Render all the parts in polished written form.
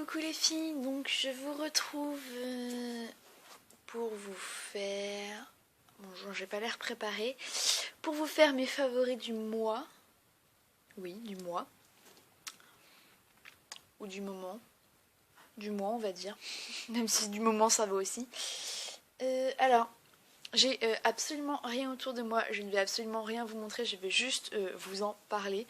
Coucou les filles, donc je vous retrouve pour vous faire... Bonjour, j'ai pas l'air préparée. Pour vous faire mes favoris du mois. Oui, du mois. Ou du moment. Du mois, on va dire. Même si du moment, ça va aussi. Alors, j'ai absolument rien autour de moi. Je ne vais absolument rien vous montrer. Je vais juste vous en parler.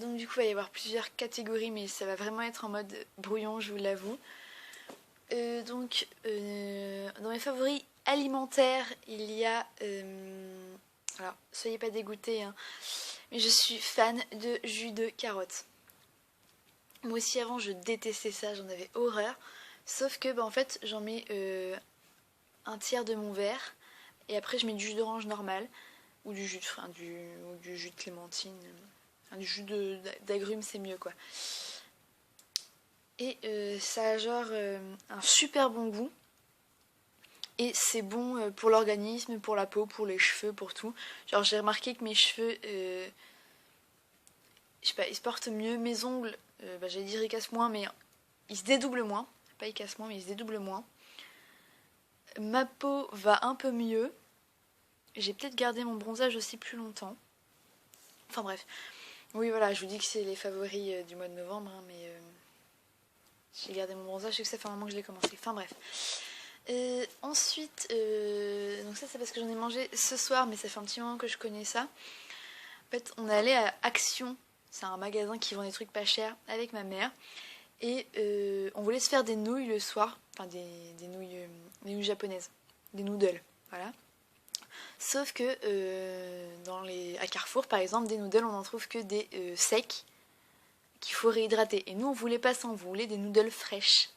Donc du coup, il va y avoir plusieurs catégories, mais ça va vraiment être en mode brouillon, je vous l'avoue. Dans mes favoris alimentaires, il y a... alors, soyez pas dégoûtés, hein, mais je suis fan de jus de carotte. Moi aussi, avant, je détestais ça, j'en avais horreur. Sauf que, en fait, j'en mets un tiers de mon verre, et après, je mets du jus d'orange normal, ou du jus du jus de clémentine. Du jus d'agrumes, c'est mieux, quoi. Et ça a genre un super bon goût. Et c'est bon pour l'organisme, pour la peau, pour les cheveux, pour tout. Genre j'ai remarqué que mes cheveux, je sais pas, ils se portent mieux. Mes ongles, j'allais dire ils cassent moins, mais ils se dédoublent moins. Pas ils cassent moins, mais ils se dédoublent moins. Ma peau va un peu mieux. J'ai peut-être gardé mon bronzage aussi plus longtemps. Enfin bref. Oui voilà, je vous dis que c'est les favoris du mois de novembre, hein, mais j'ai gardé mon bronzage, je sais que ça fait un moment que je l'ai commencé. Enfin bref. Ensuite, donc ça c'est parce que j'en ai mangé ce soir, mais ça fait un petit moment que je connais ça. En fait, on est allé à Action, c'est un magasin qui vend des trucs pas chers, avec ma mère. Et on voulait se faire des nouilles le soir, enfin des nouilles japonaises, des noodles, voilà. Sauf que à Carrefour par exemple, des noodles on n'en trouve que des secs qu'il faut réhydrater. Et nous on voulait pas ça, on voulait des noodles fraîches.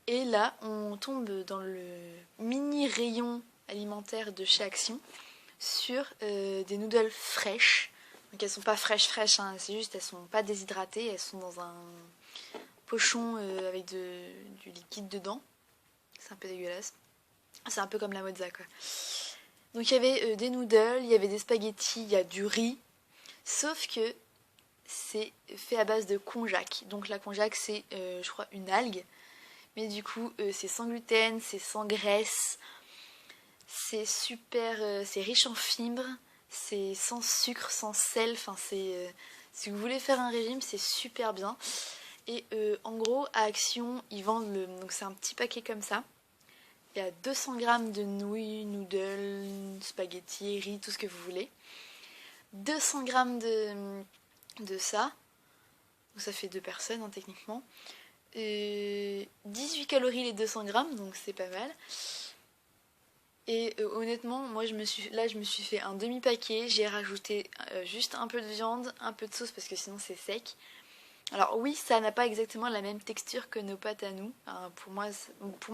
Et là, on tombe dans le mini rayon alimentaire de chez Action sur des noodles fraîches. Donc elles sont pas fraîches, hein, c'est juste elles sont pas déshydratées, elles sont dans un pochon avec du liquide dedans. C'est un peu dégueulasse. C'est un peu comme la mozza, quoi. Donc il y avait des noodles, il y avait des spaghettis, il y a du riz. Sauf que c'est fait à base de konjac. Donc la konjac c'est, je crois, une algue. Mais du coup, c'est sans gluten, c'est sans graisse, c'est super, c'est riche en fibres, c'est sans sucre, sans sel. Enfin, si vous voulez faire un régime, c'est super bien. Et en gros, à Action, ils vendent donc c'est un petit paquet comme ça. Il y a 200 grammes de nouilles, noodles, spaghettis, riz, tout ce que vous voulez. 200 grammes de ça. Donc ça fait 2 personnes, hein, techniquement. 18 calories les 200 grammes, donc c'est pas mal. Et honnêtement, moi je me suis fait un demi-paquet, j'ai rajouté juste un peu de viande, un peu de sauce parce que sinon c'est sec. Alors oui, ça n'a pas exactement la même texture que nos pâtes à nous. Enfin, pour moi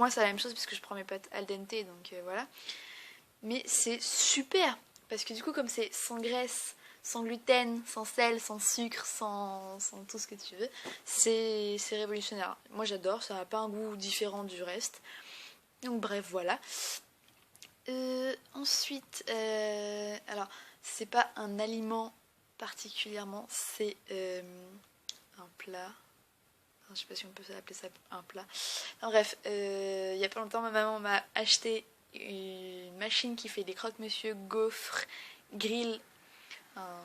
c'est la même chose puisque je prends mes pâtes al dente, donc voilà. Mais c'est super parce que du coup comme c'est sans graisse, sans gluten, sans sel, sans sucre, sans tout ce que tu veux, c'est révolutionnaire. Moi j'adore, ça n'a pas un goût différent du reste. Donc bref, voilà. Ensuite, alors c'est pas un aliment particulièrement, c'est un plat. Enfin, je sais pas si on peut appeler ça un plat. Enfin, bref, il y a pas longtemps ma maman m'a acheté une machine qui fait des croque-monsieur, gaufres, grill.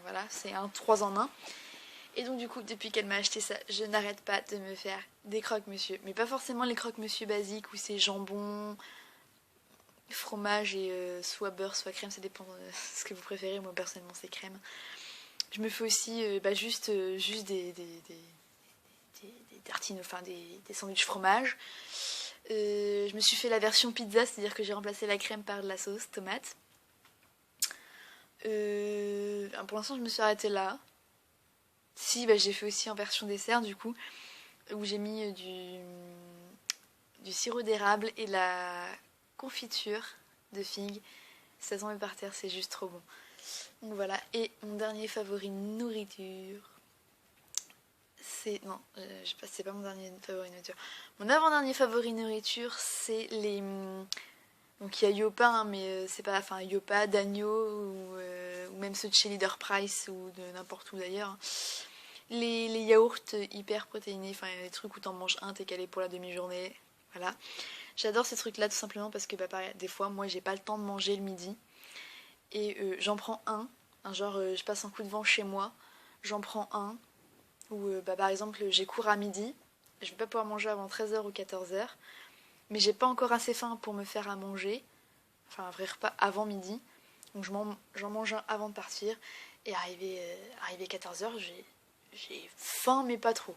Voilà, c'est un 3 en 1. Et donc du coup, depuis qu'elle m'a acheté ça, je n'arrête pas de me faire des croque-monsieur. Mais pas forcément les croque-monsieur basiques où c'est jambon, fromage et soit beurre, soit crème. Ça dépend de ce que vous préférez. Moi personnellement c'est crème. Je me fais aussi juste des tartines, enfin des sandwichs fromage. Je me suis fait la version pizza, c'est-à-dire que j'ai remplacé la crème par de la sauce tomate. Pour l'instant je me suis arrêtée là. Si, j'ai fait aussi en version dessert du coup, où j'ai mis du sirop d'érable et la confiture de figues. Ça tombe par terre, c'est juste trop bon. Donc voilà, et mon dernier favori nourriture, c'est... Non, c'est pas mon dernier favori nourriture. Mon avant-dernier favori nourriture, c'est les... Donc il y a Yopa, hein, mais c'est pas... Enfin, Yopa, d'agneau, ou même ceux de chez Leader Price, ou de n'importe où d'ailleurs. les yaourts hyper protéinés, enfin les trucs où t'en manges un, t'es calé pour la demi-journée, voilà. J'adore ces trucs-là tout simplement parce que bah, pareil, des fois, moi j'ai pas le temps de manger le midi et j'en prends un genre je passe un coup de vent chez moi, j'en prends un, ou bah, par exemple j'ai cours à midi, je vais pas pouvoir manger avant 13h ou 14h, mais j'ai pas encore assez faim pour me faire à manger, enfin un vrai repas avant midi, donc j'en mange un avant de partir, et arrivé 14h, j'ai faim mais pas trop,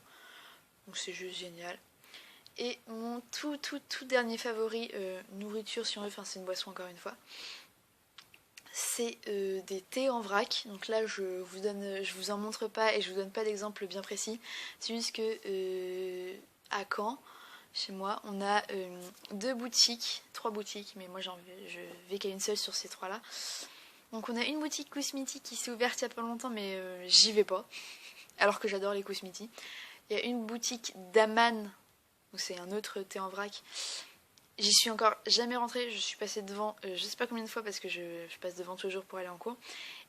donc c'est juste génial. Et mon tout dernier favori, nourriture si on veut, enfin c'est une boisson encore une fois, c'est des thés en vrac. Donc là je vous en montre pas et je vous donne pas d'exemple bien précis. C'est juste que à Caen, chez moi, on a trois boutiques, mais moi je vais qu'à une seule sur ces trois-là. Donc on a une boutique cosmétique qui s'est ouverte il y a pas longtemps, mais j'y vais pas, alors que j'adore les cosmétiques. Il y a une boutique d'Aman, donc c'est un autre thé en vrac. J'y suis encore jamais rentrée, je suis passée devant je sais pas combien de fois parce que je passe devant toujours pour aller en cours.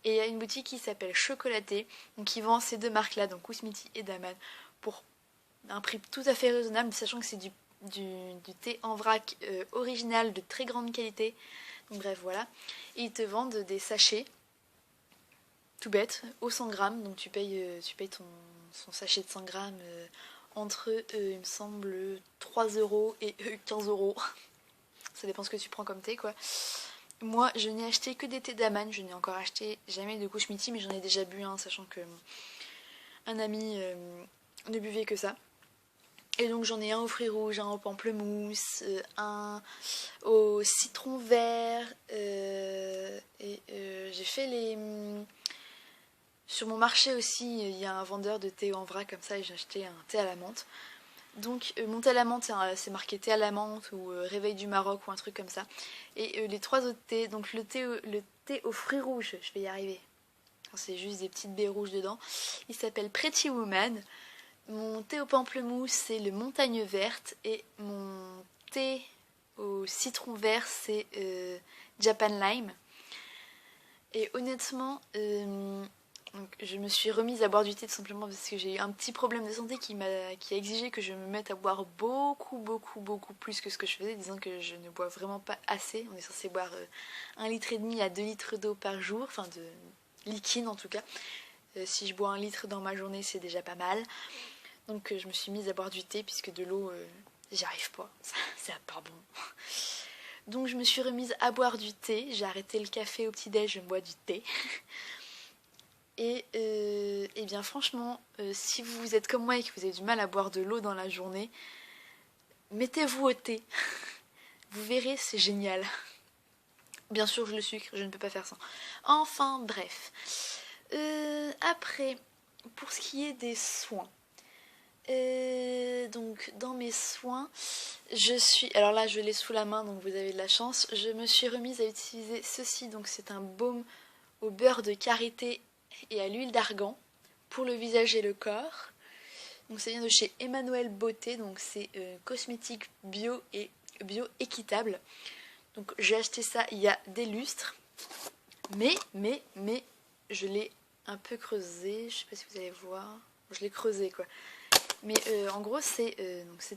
Et il y a une boutique qui s'appelle Chocolaté, donc qui vend ces deux marques-là, donc Kousmiti et Daman, pour un prix tout à fait raisonnable, sachant que c'est du thé en vrac original de très grande qualité. Donc bref, voilà. Et ils te vendent des sachets, tout bête, au 100 grammes, donc tu payes son sachet de 100 grammes entre, il me semble, 3 euros et 15 euros. Ça dépend ce que tu prends comme thé, quoi. Moi, je n'ai acheté que des thés d'Aman. Je n'ai encore acheté jamais de Kushmiti, mais j'en ai déjà bu un, sachant que un ami ne buvait que ça. Et donc j'en ai un aux fruits rouges, un au pamplemousse, un au citron vert. J'ai fait les... Sur mon marché aussi, il y a un vendeur de thé en vrac comme ça et j'ai acheté un thé à la menthe. Donc mon thé à la menthe, c'est marqué thé à la menthe ou réveil du Maroc ou un truc comme ça. Et les trois autres thés, donc le thé aux fruits rouges, je vais y arriver. C'est juste des petites baies rouges dedans. Il s'appelle Pretty Woman. Mon thé au pamplemousse, c'est le montagne verte. Et mon thé au citron vert, c'est Japan Lime. Et honnêtement, donc, je me suis remise à boire du thé tout simplement parce que j'ai eu un petit problème de santé qui a exigé que je me mette à boire beaucoup plus que ce que je faisais, disant que je ne bois vraiment pas assez. On est censé boire 1,5 litre à 2 litres d'eau par jour, enfin de liquide en tout cas. Si je bois 1 litre dans ma journée, c'est déjà pas mal. Donc je me suis mise à boire du thé puisque de l'eau, j'y arrive pas, c'est pas bon. Donc je me suis remise à boire du thé, j'ai arrêté le café au petit-déj, je bois du thé. Et bien franchement, si vous êtes comme moi et que vous avez du mal à boire de l'eau dans la journée, mettez-vous au thé. Vous verrez, c'est génial. Bien sûr, le sucre, je ne peux pas faire sans. Enfin, bref. Après, pour ce qui est des soins. Donc, dans mes soins, alors là, je l'ai sous la main, donc vous avez de la chance. Je me suis remise à utiliser ceci, donc c'est un baume au beurre de karité et à l'huile d'argan pour le visage et le corps. Donc ça vient de chez Emmanuel Beauté, donc c'est cosmétique bio et bio équitable. Donc j'ai acheté ça il y a des lustres, mais je l'ai un peu creusé, je sais pas si vous allez voir, je l'ai creusé quoi. Mais en gros c'est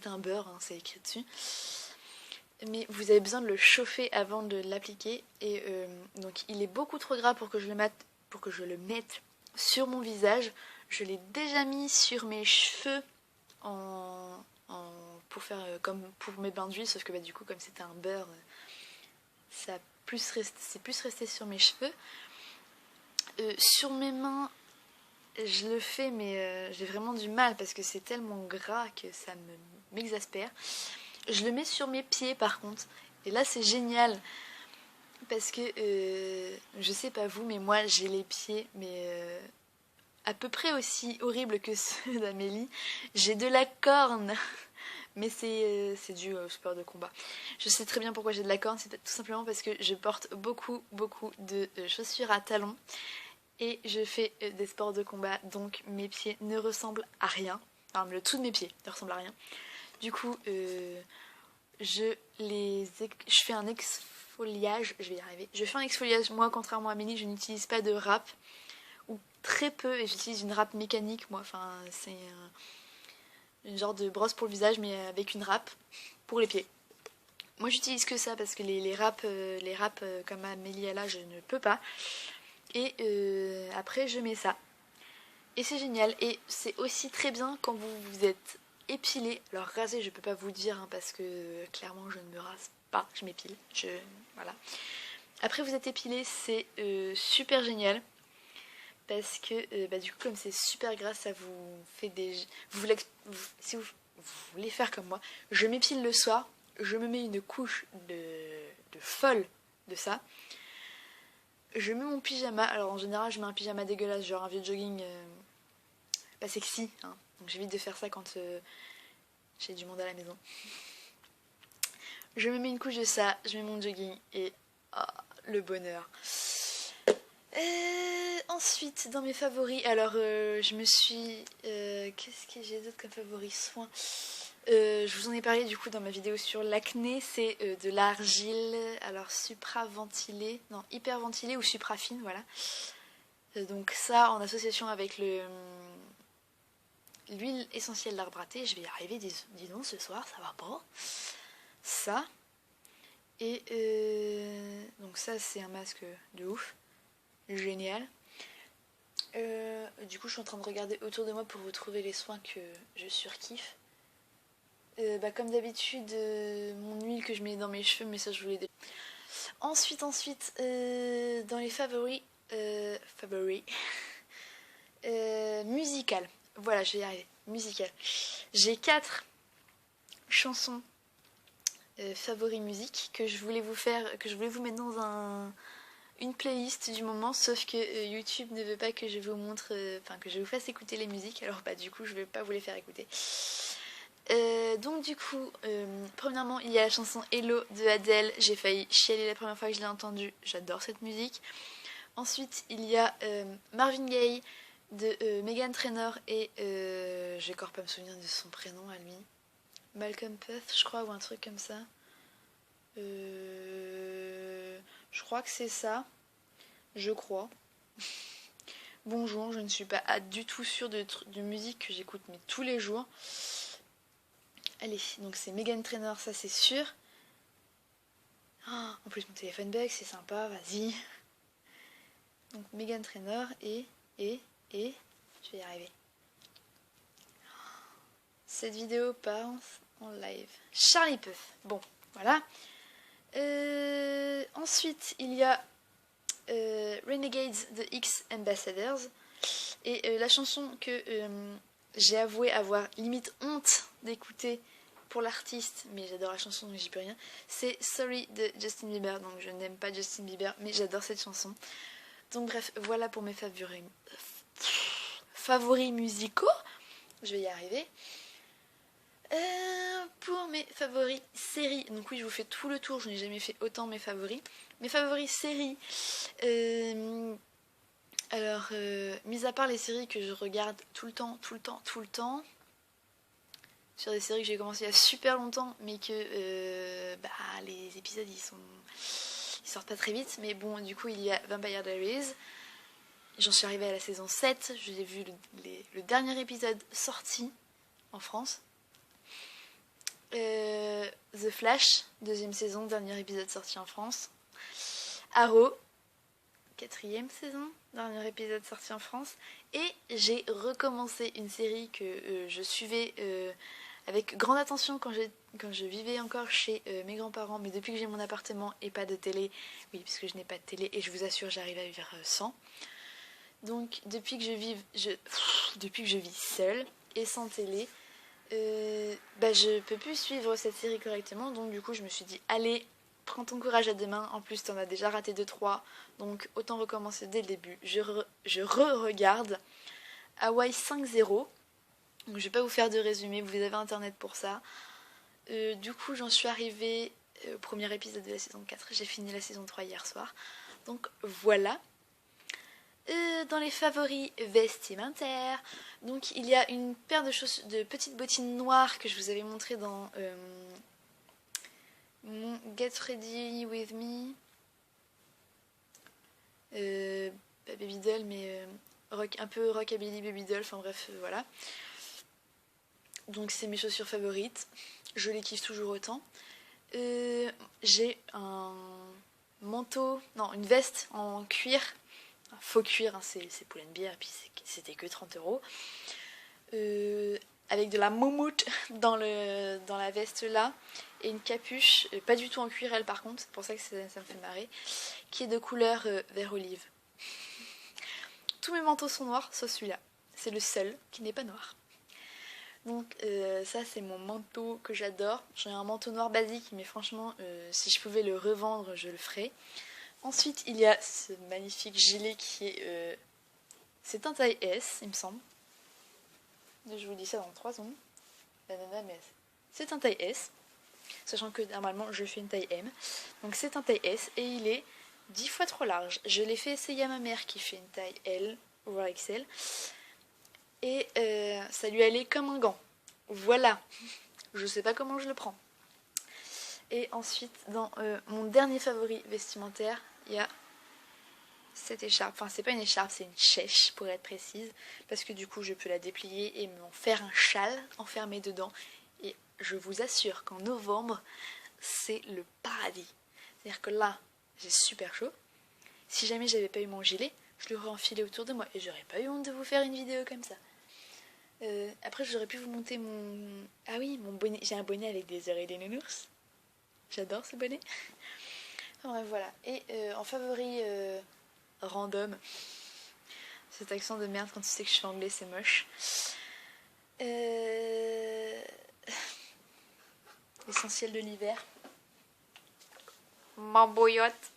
un beurre, hein, c'est écrit dessus. Mais vous avez besoin de le chauffer avant de l'appliquer et donc il est beaucoup trop gras pour que je le mette sur mon visage. Je l'ai déjà mis sur mes cheveux pour faire comme pour mes bains d'huile, sauf que bah, du coup comme c'était un beurre, c'est plus resté sur mes cheveux. Sur mes mains, je le fais mais j'ai vraiment du mal parce que c'est tellement gras que ça m'exaspère. Je le mets sur mes pieds par contre. Et là c'est génial. Parce que je sais pas vous, mais moi j'ai les pieds à peu près aussi horribles que ceux d'Amélie. J'ai de la corne. Mais c'est dû au sport de combat. Je sais très bien pourquoi j'ai de la corne. C'est tout simplement parce que je porte beaucoup de chaussures à talons. Et je fais des sports de combat. Donc mes pieds ne ressemblent à rien. Enfin, le tout de mes pieds ne ressemble à rien. Du coup, je fais un exfoliage, je vais y arriver. Je fais un exfoliage, moi contrairement à Amélie, je n'utilise pas de râpe ou très peu, et j'utilise une râpe mécanique moi, enfin c'est une genre de brosse pour le visage mais avec une râpe pour les pieds. Moi j'utilise que ça parce que les râpes comme Amélie là je ne peux pas. Et après je mets ça. Et c'est génial. Et c'est aussi très bien quand vous vous êtes épilé. Alors rasé je peux pas vous dire hein, parce que clairement je ne me rase pas, je m'épile. Voilà. Après vous êtes épilé, c'est super génial. Parce que du coup comme c'est super gras ça vous fait des... si vous voulez faire comme moi, je m'épile le soir. Je me mets une couche de folle de ça. Je mets mon pyjama. Alors en général, je mets un pyjama dégueulasse, genre un vieux jogging pas sexy. Hein. Donc j'évite de faire ça quand j'ai du monde à la maison. Je me mets une couche de ça, je mets mon jogging et le bonheur. Ensuite, dans mes favoris, alors je me suis... qu'est-ce que j'ai d'autre comme favoris soins je vous en ai parlé du coup dans ma vidéo sur l'acné, c'est de l'argile, alors supraventilée, non hyperventilée ou suprafine, voilà. Donc ça en association avec l'huile essentielle d'arbre à thé, je vais y arriver, dis donc ce soir, ça va pas. Ça, et donc ça c'est un masque de ouf, génial. Du coup je suis en train de regarder autour de moi pour vous trouver les soins que je surkiffe. Comme d'habitude, mon huile que je mets dans mes cheveux, mais ça je voulais. Ensuite, dans les favoris, musical. Voilà, je vais y arriver. Musical. J'ai 4 chansons favoris musique que je voulais vous mettre dans une playlist du moment, sauf que YouTube ne veut pas que je vous montre, que je vous fasse écouter les musiques. Alors du coup, je vais pas vous les faire écouter. Donc du coup, premièrement il y a la chanson Hello de Adele, j'ai failli chialer la première fois que je l'ai entendue, j'adore cette musique. Ensuite il y a Marvin Gaye de Meghan Trainor et je vais encore pas me souvenir de son prénom à lui, Malcolm Puth je crois ou un truc comme ça. Je crois que c'est ça, je crois. Bonjour, je ne suis pas du tout sûre de musique que j'écoute mais tous les jours. Allez, donc c'est Meghan Trainor, ça c'est sûr. En plus mon téléphone bug, c'est sympa, vas-y. Donc Meghan Trainor et je vais y arriver. Cette vidéo passe en live. Charlie Puth. Bon, voilà. Ensuite, il y a Renegades de X Ambassadors. Et la chanson que j'ai avoué avoir limite honte d'écouter pour l'artiste, mais j'adore la chanson donc j'y peux rien, c'est Sorry de Justin Bieber. Donc je n'aime pas Justin Bieber mais j'adore cette chanson. Donc bref, voilà pour mes favoris musicaux. Je vais y arriver. Pour mes favoris séries, donc oui je vous fais tout le tour, je n'ai jamais fait autant mes favoris. Mes favoris séries, alors mis à part les séries que je regarde tout le temps, sur des séries que j'ai commencé il y a super longtemps mais que les épisodes ils sortent pas très vite, mais bon du coup il y a Vampire Diaries, j'en suis arrivée à la saison 7, j'ai vu le dernier épisode sorti en France. The Flash, deuxième saison, dernier épisode sorti en France. Arrow, quatrième saison, dernier épisode sorti en France. Et j'ai recommencé une série que je suivais avec grande attention quand je vivais encore chez mes grands-parents, mais depuis que j'ai mon appartement et pas de télé, oui, puisque je n'ai pas de télé, et je vous assure, j'arrive à vivre sans. Donc, depuis que je vis seule et sans télé, je peux plus suivre cette série correctement, donc du coup, je me suis dit, allez, prends ton courage à deux mains, en plus, t'en as déjà raté 2-3, donc autant recommencer dès le début. Je re-regarde Hawaii 5-0. Donc je vais pas vous faire de résumé, vous avez internet pour ça. Du coup j'en suis arrivée au premier épisode de la saison 4, j'ai fini la saison 3 hier soir. Donc voilà. Dans les favoris vestimentaires, donc il y a une paire de petites bottines noires que je vous avais montré dans mon Get Ready With Me. Pas Baby Doll mais un peu rockabilly baby doll, enfin bref, voilà. Donc c'est mes chaussures favorites, je les kiffe toujours autant. J'ai un manteau, non, une veste en cuir, un faux cuir, hein, c'est Pull&Bear, et puis c'était que 30 €. Avec de la moumoute dans la veste là, et une capuche, pas du tout en cuir elle par contre, c'est pour ça que ça me fait marrer, qui est de couleur vert olive. Tous mes manteaux sont noirs, sauf celui-là. C'est le seul qui n'est pas noir. Donc ça c'est mon manteau que j'adore. J'ai un manteau noir basique, mais franchement si je pouvais le revendre je le ferais. Ensuite il y a ce magnifique gilet qui est... c'est un taille S il me semble. Je vous dis ça dans 3 secondes. Mais c'est un taille S. Sachant que normalement je fais une taille M. Donc c'est un taille S et il est 10 fois trop large. Je l'ai fait essayer à ma mère qui fait une taille L, voire XL. Et ça lui allait comme un gant. Voilà. Je sais pas comment je le prends. Et ensuite, dans mon dernier favori vestimentaire, il y a cette écharpe. Enfin, c'est pas une écharpe, c'est une chèche pour être précise. Parce que du coup, je peux la déplier et m'en faire un châle enfermé dedans. Et je vous assure qu'en novembre, c'est le paradis. C'est-à-dire que là, j'ai super chaud. Si jamais j'avais pas eu mon gilet, je l'aurais enfilé autour de moi. Et j'aurais pas eu honte de vous faire une vidéo comme ça. Après, j'aurais pu vous monter mon... Ah oui, mon bonnet. J'ai un bonnet avec des oreilles de nounours. J'adore ce bonnet. Enfin bref, voilà. Et en favori random, cet accent de merde quand tu sais que je suis anglais, c'est moche. L'essentiel de l'hiver. Ma bouillotte.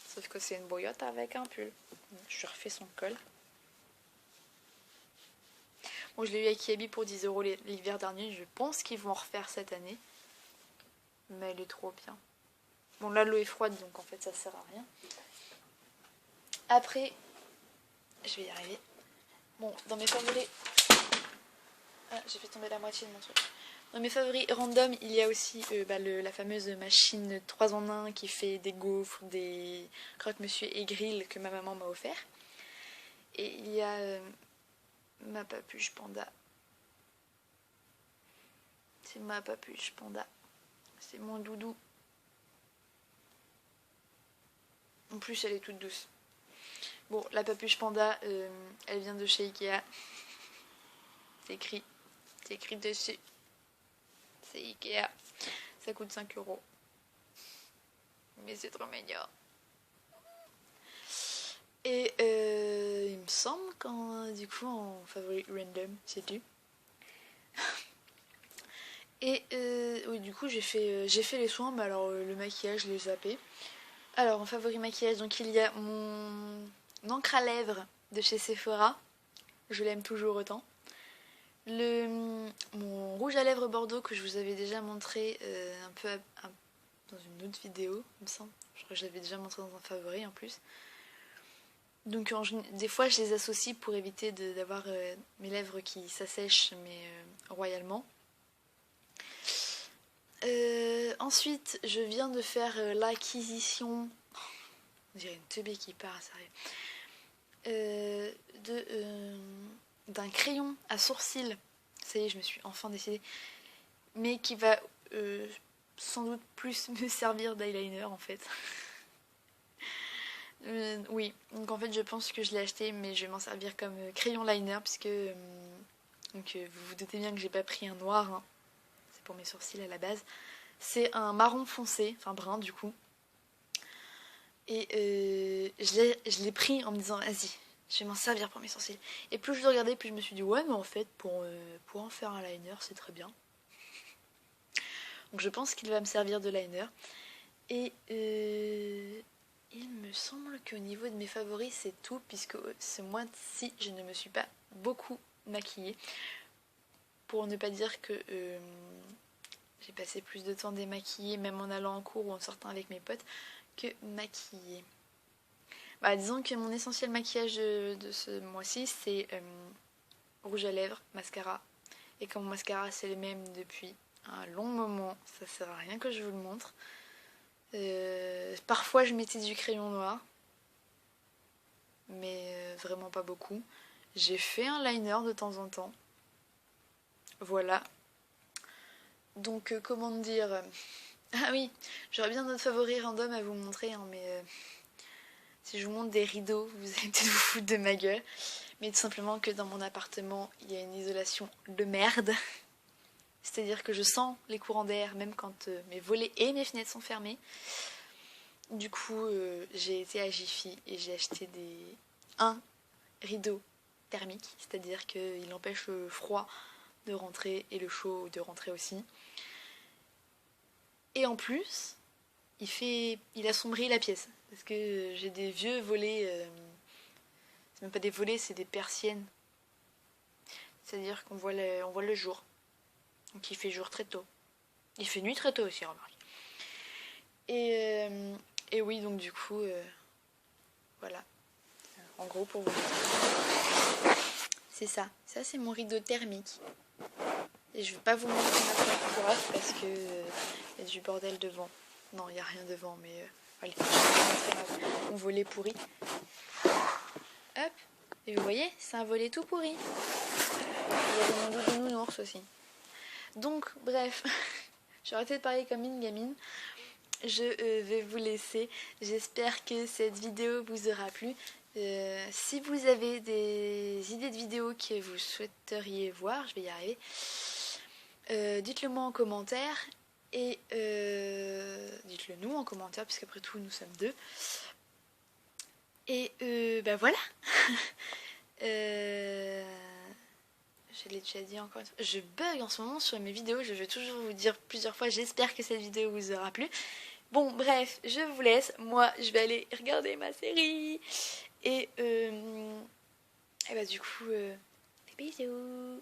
Sauf que c'est une bouillotte avec un pull. Je refais son col. Bon, je l'ai eu à Kiabi pour 10 € l'hiver dernier. Je pense qu'ils vont en refaire cette année. Mais elle est trop bien. Bon, là, l'eau est froide, donc en fait, ça sert à rien. Après, je vais y arriver. Bon, dans mes favoris... Ah, j'ai fait tomber la moitié de mon truc. Dans mes favoris random, il y a aussi la fameuse machine 3 en 1 qui fait des gaufres, des croque-monsieur et grill que ma maman m'a offert. Et il y a ma papuche panda. C'est ma papuche panda. C'est mon doudou. En plus, elle est toute douce. Bon, la papuche panda, elle vient de chez Ikea. C'est écrit dessus. C'est Ikea. Ça coûte 5 €. Mais c'est trop mignon. Et il me semble qu'en du coup en favori random, c'est tu. Et oui, du coup j'ai fait les soins, mais alors le maquillage, je l'ai zappé. Alors en favori maquillage, donc il y a mon encre à lèvres de chez Sephora. Je l'aime toujours autant. Mon rouge à lèvres Bordeaux que je vous avais déjà montré un peu dans une autre vidéo, il me semble. Je crois que je l'avais déjà montré dans un favori en plus. Donc des fois je les associe pour éviter d'avoir mes lèvres qui s'assèchent mais royalement. Ensuite je viens de faire l'acquisition, on dirait une teubée qui part, sérieux, d'un crayon à sourcils. Ça y est, je me suis enfin décidée. Mais qui va sans doute plus me servir d'eyeliner en fait. Oui, donc en fait je pense que je l'ai acheté, mais je vais m'en servir comme crayon liner, puisque vous vous doutez bien que j'ai pas pris un noir, hein. C'est pour mes sourcils à la base. C'est un marron foncé, enfin brun du coup. Et je l'ai pris en me disant, vas-y, je vais m'en servir pour mes sourcils. Et plus je le regardais, plus je me suis dit, ouais, mais en fait, pour en faire un liner, c'est très bien. Donc je pense qu'il va me servir de liner. Et il me semble qu'au niveau de mes favoris, c'est tout, puisque ce mois-ci, je ne me suis pas beaucoup maquillée. Pour ne pas dire que j'ai passé plus de temps démaquillée, même en allant en cours ou en sortant avec mes potes, que maquillée. Bah, disons que mon essentiel maquillage de ce mois-ci, c'est rouge à lèvres, mascara. Et comme mon mascara, c'est le même depuis un long moment, ça sert à rien que je vous le montre. Parfois je mettais du crayon noir, mais vraiment pas beaucoup. J'ai fait un liner de temps en temps. Voilà. Donc comment dire... Ah oui, j'aurais bien notre favori random à vous montrer, hein, mais si je vous montre des rideaux, vous allez peut-être vous foutre de ma gueule. Mais tout simplement que dans mon appartement, il y a une isolation de merde. C'est-à-dire que je sens les courants d'air même quand mes volets et mes fenêtres sont fermées. Du coup, j'ai été à Jiffy et j'ai acheté un rideau thermique, c'est-à-dire qu'il empêche le froid de rentrer et le chaud de rentrer aussi. Et en plus, il assombrit la pièce, parce que j'ai des vieux volets, c'est même pas des volets, c'est des persiennes. C'est-à-dire qu'on voit le jour. Donc il fait jour très tôt. Il fait nuit très tôt aussi, remarque. Et oui, donc du coup, voilà. En gros, pour vous dire. C'est ça. Ça, c'est mon rideau thermique. Et je vais pas vous montrer ma coiffure parce que y a du bordel devant. Non, il n'y a rien devant, mais allez, je vais vous montrer mon volet pourri. Hop. Et vous voyez, c'est un volet tout pourri. J'avais mon doudou nounours aussi. Donc, bref, j'ai arrêté de parler comme une gamine. Je vais vous laisser. J'espère que cette vidéo vous aura plu. Si vous avez des idées de vidéos que vous souhaiteriez voir, je vais y arriver, dites-le moi en commentaire. Et dites-le nous en commentaire, puisqu'après tout nous sommes deux. Et bah voilà. Je l'ai déjà dit encore une fois. Je bug en ce moment sur mes vidéos. Je vais toujours vous dire plusieurs fois. J'espère que cette vidéo vous aura plu. Bon, bref, je vous laisse. Moi, je vais aller regarder ma série. Et bah du coup, bisous.